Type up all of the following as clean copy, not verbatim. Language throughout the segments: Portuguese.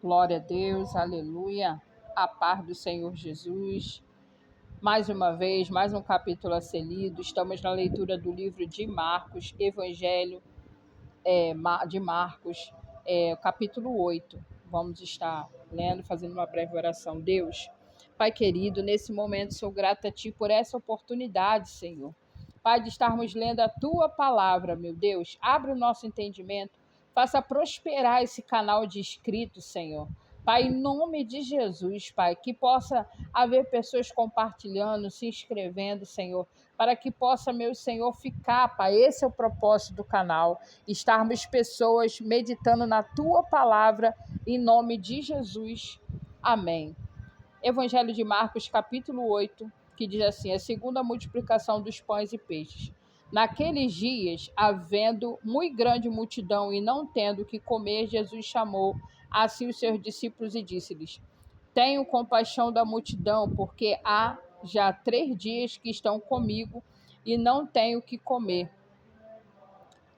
Glória a Deus, aleluia, a paz do Senhor Jesus. Mais uma vez, mais um capítulo a ser lido. Estamos na leitura do livro de Marcos, Evangelho de Marcos, capítulo 8. Vamos estar lendo, fazendo uma breve oração. Deus, Pai querido, nesse momento sou grata a Ti por essa oportunidade, Senhor. Pai, de estarmos lendo a Tua palavra, meu Deus. Abre o nosso entendimento. Faça prosperar esse canal de inscritos, Senhor. Pai, em nome de Jesus, Pai, que possa haver pessoas compartilhando, se inscrevendo, Senhor, para que possa, meu Senhor, ficar, Pai. Esse é o propósito do canal, estarmos pessoas meditando na Tua palavra, em nome de Jesus. Amém. Evangelho de Marcos, capítulo 8, que diz assim: a segunda multiplicação dos pães e peixes. Naqueles dias, havendo muito grande multidão e não tendo o que comer, Jesus chamou a si os seus discípulos e disse-lhes: tenho compaixão da multidão, porque há já 3 dias que estão comigo e não tenho o que comer.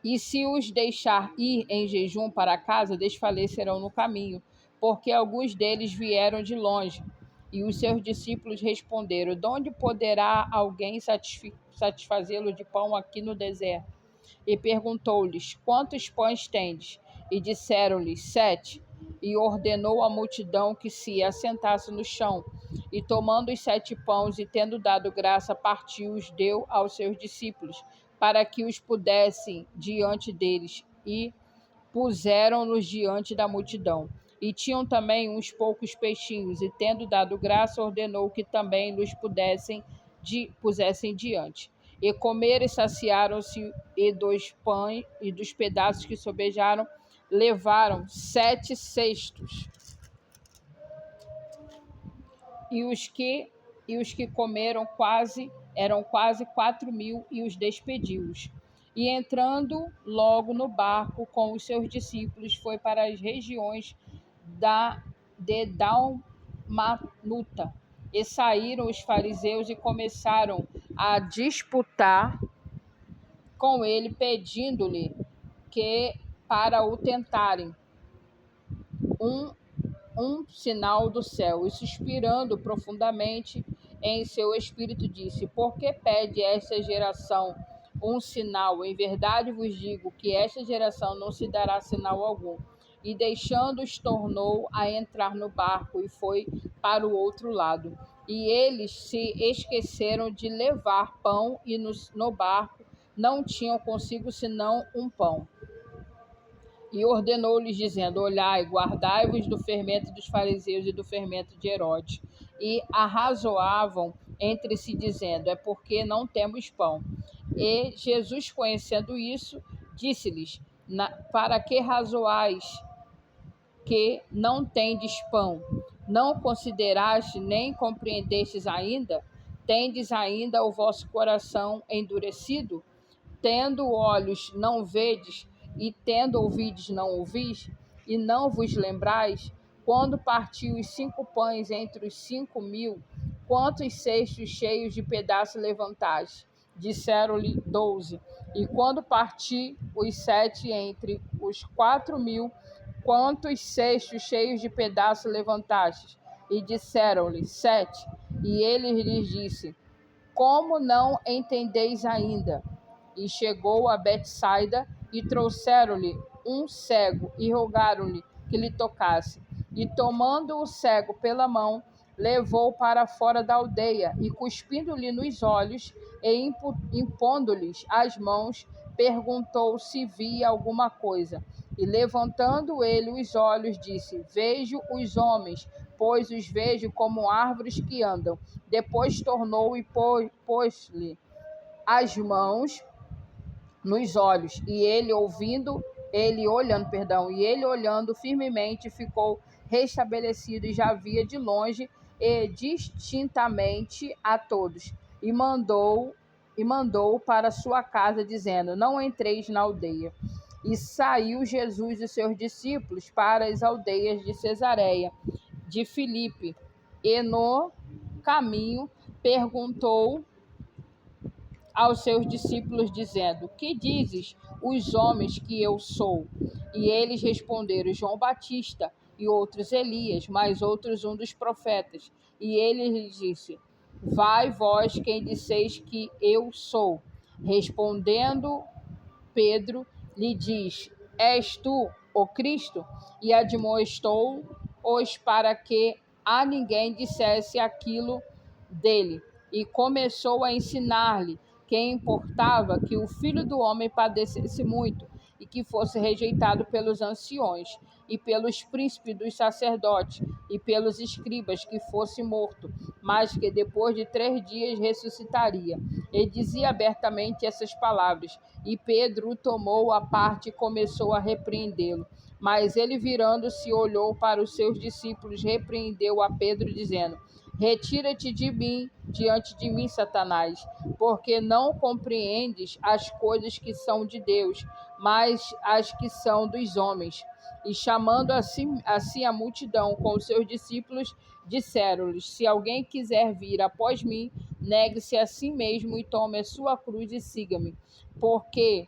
E se os deixar ir em jejum para casa, desfalecerão no caminho, porque alguns deles vieram de longe. E os seus discípulos responderam: de onde poderá alguém satisfazê-lo de pão aqui no deserto? E perguntou-lhes: quantos pães tendes? E disseram-lhe: 7. E ordenou à multidão que se assentasse no chão. E tomando os 7 pães e tendo dado graça, partiu-os, deu aos seus discípulos, para que os pudessem diante deles, e puseram-nos diante da multidão. E tinham também uns poucos peixinhos, e tendo dado graça, ordenou que também nos pusessem diante. E comeram e saciaram-se, e dos pães e dos pedaços que sobejaram, levaram 7 cestos. E os que comeram eram quase 4.000, e os despediu-os. E entrando logo no barco com os seus discípulos, foi para as regiões de Dalmanuta. E saíram os fariseus e começaram a disputar com ele, pedindo-lhe que para o tentarem um sinal do céu. E suspirando profundamente em seu espírito, disse: por que pede esta geração um sinal? Em verdade vos digo que esta geração não se dará sinal algum. E deixando-os, tornou a entrar no barco e foi para o outro lado. E eles se esqueceram de levar pão, e no barco não tinham consigo senão um pão. E ordenou-lhes, dizendo: olhai, guardai-vos do fermento dos fariseus e do fermento de Herodes. E arrazoavam entre si, dizendo: é porque não temos pão. E Jesus, conhecendo isso, disse-lhes: para que razoais que não tendes pão? Não considerastes nem compreendestes ainda? Tendes ainda o vosso coração endurecido? Tendo olhos, não vedes, e tendo ouvidos, não ouvis? E não vos lembrais? Quando partiu os 5 pães entre os 5.000, quantos cestos cheios de pedaços levantaste? Disseram-lhe 12. E quando parti os 7 entre os 4.000, quantos cestos cheios de pedaços levantaste? E disseram-lhe 7. E ele lhes disse: como não entendeis ainda? E chegou a Betsaida, e trouxeram-lhe um cego, e rogaram-lhe que lhe tocasse. E tomando o cego pela mão, levou para fora da aldeia, e cuspindo-lhe nos olhos, e impondo-lhes as mãos, perguntou se via alguma coisa. E levantando ele os olhos, disse: vejo os homens, pois os vejo como árvores que andam. Depois tornou e pôs-lhe as mãos nos olhos, e ele olhando firmemente, ficou restabelecido, e já via de longe e distintamente a todos. E mandou para sua casa, dizendo: não entreis na aldeia. E saiu Jesus e seus discípulos para as aldeias de Cesareia de Filipe, e no caminho perguntou aos seus discípulos, dizendo: que dizes os homens que eu sou? E eles responderam: João Batista. e outros Elias, mas outros um dos profetas. E ele lhes disse: vai vós quem disseis que eu sou. Respondendo Pedro, lhe diz: és tu o Cristo? E admoestou-os para que a ninguém dissesse aquilo dele. E começou a ensinar-lhe que importava que o Filho do Homem padecesse muito e que fosse rejeitado pelos anciões e pelos príncipes dos sacerdotes e pelos escribas, que fosse morto, mas que depois de 3 dias ressuscitaria. Ele dizia abertamente essas palavras, e Pedro o tomou à parte e começou a repreendê-lo. Mas ele, virando-se, olhou para os seus discípulos, repreendeu a Pedro, dizendo: retira-te de mim, diante de mim, Satanás, porque não compreendes as coisas que são de Deus, mas as que são dos homens. E chamando assim a multidão com os seus discípulos, disseram-lhes: se alguém quiser vir após mim, negue-se a si mesmo e tome a sua cruz e siga-me. Porque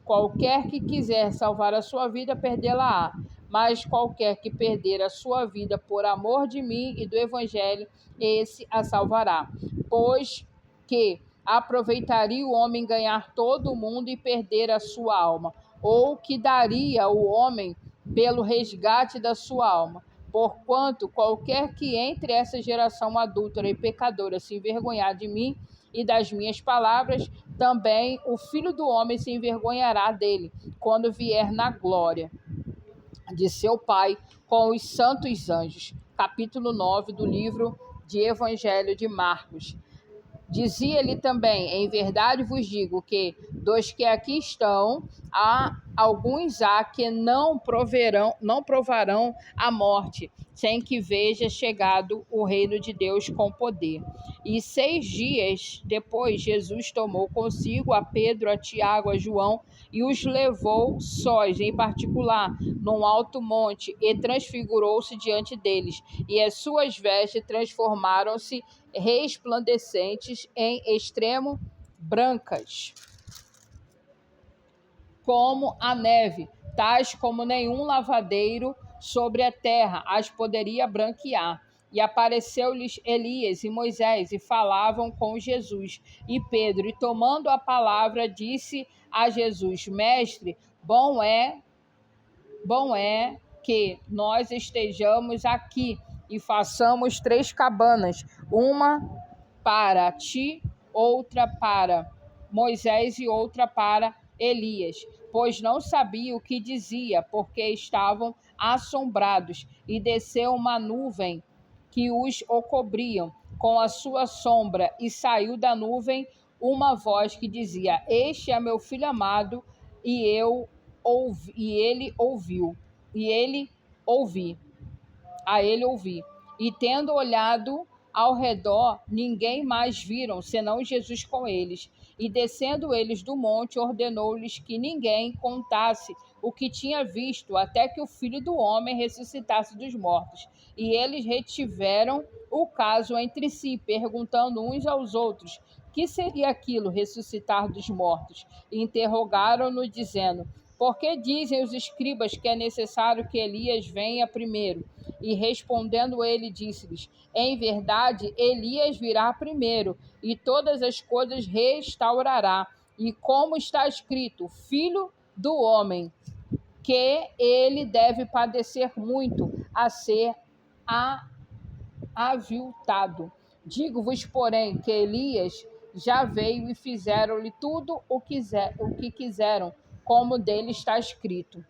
qualquer que quiser salvar a sua vida, perdê-la-á. Mas qualquer que perder a sua vida por amor de mim e do Evangelho, esse a salvará. Pois que aproveitaria o homem ganhar todo o mundo e perder a sua alma? Ou que daria o homem pelo resgate da sua alma? Porquanto qualquer que entre essa geração adúltera e pecadora se envergonhar de mim e das minhas palavras, também o Filho do Homem se envergonhará dele, quando vier na glória de seu Pai com os santos anjos. Capítulo 9 do livro de Evangelho de Marcos. Dizia-lhe também: em verdade vos digo que dos que aqui estão, há alguns que não provarão a morte, sem que veja chegado o reino de Deus com poder. E 6 dias depois, Jesus tomou consigo a Pedro, a Tiago, a João, e os levou sós, em particular, num alto monte, e transfigurou-se diante deles, e as suas vestes transformaram-se resplandecentes em extremo brancas, como a neve, tais como nenhum lavadeiro sobre a terra as poderia branquear. E apareceu-lhes Elias e Moisés, e falavam com Jesus. E Pedro, e tomando a palavra, disse a Jesus: Mestre, bom é que nós estejamos aqui e façamos 3 cabanas, uma para ti, outra para Moisés e outra para Elias, pois não sabia o que dizia, porque estavam assombrados. E desceu uma nuvem que os cobria com a sua sombra, e saiu da nuvem uma voz que dizia: este é meu filho amado, e ele ouvi. E tendo olhado ao redor, ninguém mais viram, senão Jesus com eles. E descendo eles do monte, ordenou-lhes que ninguém contasse o que tinha visto, até que o Filho do Homem ressuscitasse dos mortos. E eles retiveram o caso entre si, perguntando uns aos outros: que seria aquilo, ressuscitar dos mortos? E interrogaram-no, dizendo: por que dizem os escribas que é necessário que Elias venha primeiro? E respondendo ele, disse-lhes: em verdade, Elias virá primeiro, e todas as coisas restaurará. E como está escrito, Filho do Homem, que ele deve padecer muito, a ser aviltado. Digo-vos, porém, que Elias já veio e fizeram-lhe tudo o que quiseram, como dele está escrito.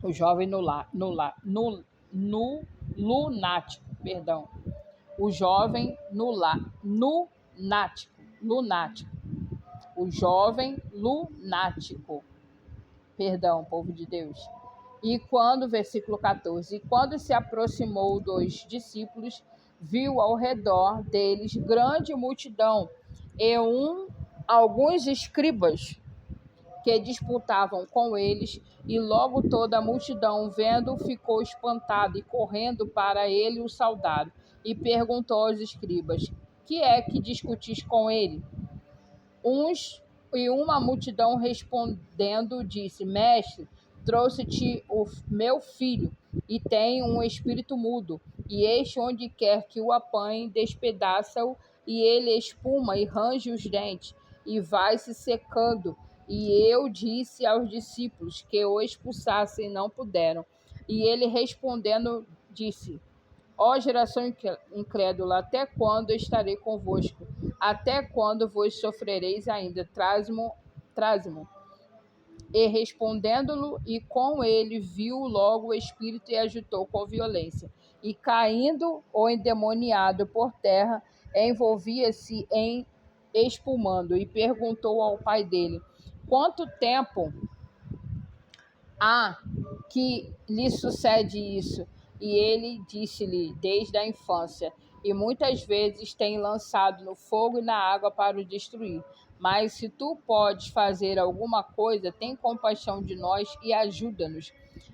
O jovem lunático, perdão. O jovem lunático. O jovem lunático. Perdão, povo de Deus. E quando, versículo 14, e quando se aproximou dos discípulos, viu ao redor deles grande multidão e alguns escribas que disputavam com eles, e logo toda a multidão, vendo, ficou espantada, e correndo para ele o saudaram, e perguntou aos escribas: que é que discutis com ele? E uma multidão respondendo disse: Mestre, trouxe-te o meu filho, e tem um espírito mudo, e este, onde quer que o apanhe, despedaça-o, e ele espuma e range os dentes, e vai se secando. E eu disse aos discípulos que o expulsassem, e não puderam. E ele respondendo disse: Ó geração incrédula, até quando estarei convosco? Até quando vos sofrereis ainda? Traze-mo. E respondendo-lhe, e com ele viu logo o espírito e agitou com violência. E caindo o endemoniado por terra, envolvia-se em espumando, e perguntou ao pai dele: Quanto tempo há que lhe sucede isso? E ele disse-lhe: Desde a infância, e muitas vezes tem lançado no fogo e na água para o destruir. Mas se tu podes fazer alguma coisa, tem compaixão de nós e ajuda-nos.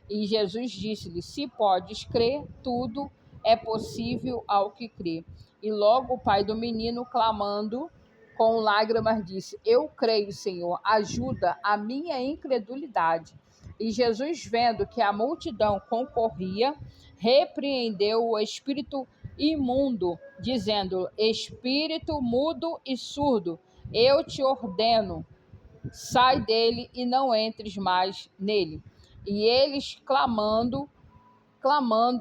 E Jesus disse-lhe: Se podes crer, tudo é possível ao que crê. E logo o pai do menino, clamando com lágrimas, disse: Eu creio, Senhor, ajuda a minha incredulidade. E Jesus, vendo que a multidão concorria, repreendeu o espírito imundo, dizendo: Espírito mudo e surdo, eu te ordeno, sai dele e não entres mais nele. E eles, clamando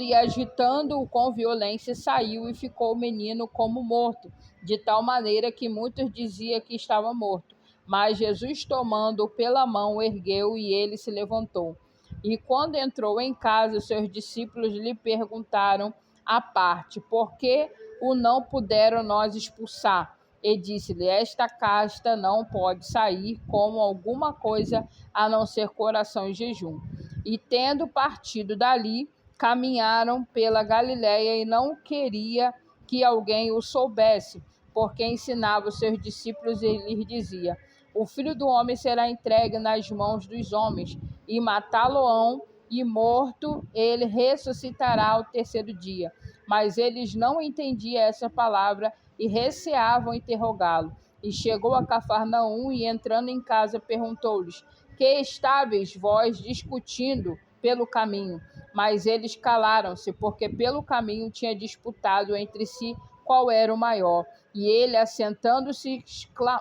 e agitando-o com violência, saiu e ficou o menino como morto, de tal maneira que muitos diziam que estava morto. Mas Jesus, tomando-o pela mão, ergueu e ele se levantou. E quando entrou em casa, seus discípulos lhe perguntaram à parte: Por que o não puderam nós expulsar? E disse-lhe: Esta casta não pode sair como alguma coisa a não ser coração e jejum. E tendo partido dali, caminharam pela Galiléia, e não queria que alguém o soubesse, porque ensinava os seus discípulos e lhes dizia: O Filho do Homem será entregue nas mãos dos homens, e matá-lo-ão, e morto ele ressuscitará ao terceiro dia. Mas eles não entendiam essa palavra e receavam interrogá-lo. E chegou a Cafarnaum, e entrando em casa perguntou-lhes: Que estáveis vós discutindo pelo caminho? Mas eles calaram-se, porque pelo caminho tinha disputado entre si qual era o maior. E ele, assentando-se,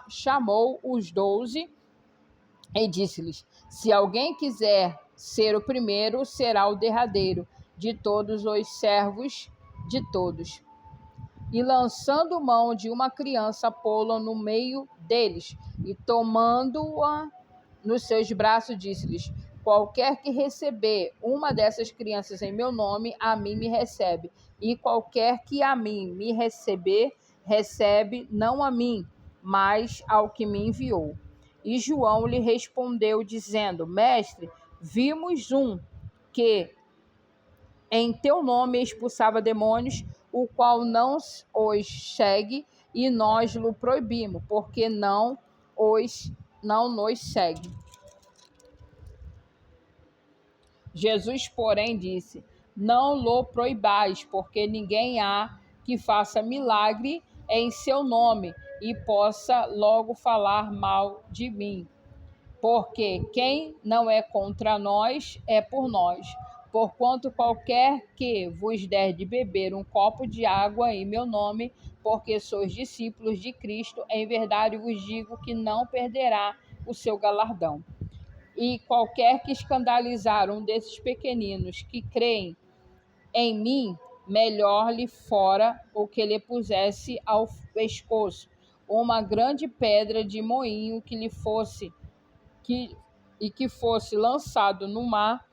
chamou os 12 e disse-lhes: Se alguém quiser ser o primeiro, será o derradeiro de todos os servos de todos. E lançando mão de uma criança, pô-la no meio deles, e tomando-a nos seus braços, disse-lhes: Qualquer que receber uma dessas crianças em meu nome, a mim me recebe. E qualquer que a mim me receber, recebe não a mim, mas ao que me enviou. E João lhe respondeu, dizendo: Mestre, vimos um que em teu nome expulsava demônios, o qual não os segue, e nós lhe proibimos, porque não nos segue. Jesus, porém, disse: Não lo proibais, porque ninguém há que faça milagre em seu nome e possa logo falar mal de mim. Porque quem não é contra nós é por nós. Porquanto qualquer que vos der de beber um copo de água em meu nome, porque sois discípulos de Cristo, em verdade vos digo que não perderá o seu galardão. E qualquer que escandalizar um desses pequeninos que creem em mim, melhor lhe fora o que lhe pusesse ao pescoço uma grande pedra de moinho que fosse lançado no mar.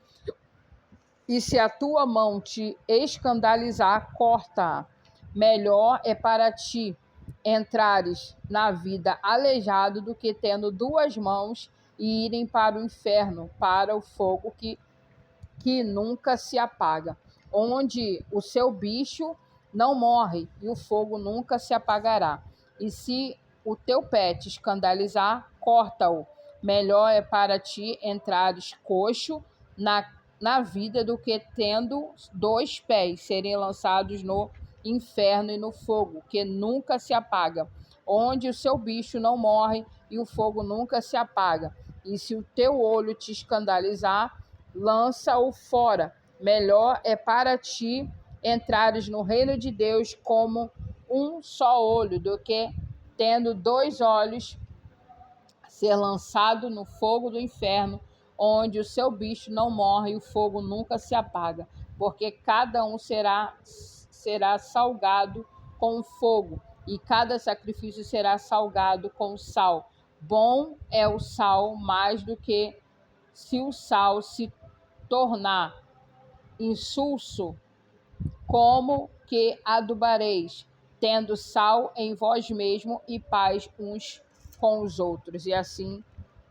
E se a tua mão te escandalizar, corta-a. Melhor é para ti entrares na vida aleijado do que tendo duas mãos e irem para o inferno, para o fogo que nunca se apaga, onde o seu bicho não morre e o fogo nunca se apagará. E se o teu pé te escandalizar, corta-o. Melhor é para ti entrares coxo na vida do que tendo dois pés serem lançados no inferno e no fogo, que nunca se apaga, onde o seu bicho não morre e o fogo nunca se apaga. E se o teu olho te escandalizar, lança-o fora Melhor é para ti entrares no reino de Deus como um só olho, do que tendo dois olhos ser lançado no fogo do inferno, onde o seu bicho não morre e o fogo nunca se apaga, porque cada um será salgado com o fogo, e cada sacrifício será salgado com sal. Bom é o sal mais do que se o sal se tornar insulso, como que adubareis, tendo sal em vós mesmo e paz uns com os outros. E assim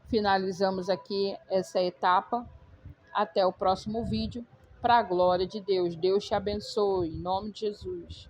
finalizamos aqui essa etapa. Até o próximo vídeo, para a glória de Deus. Deus te abençoe, em nome de Jesus.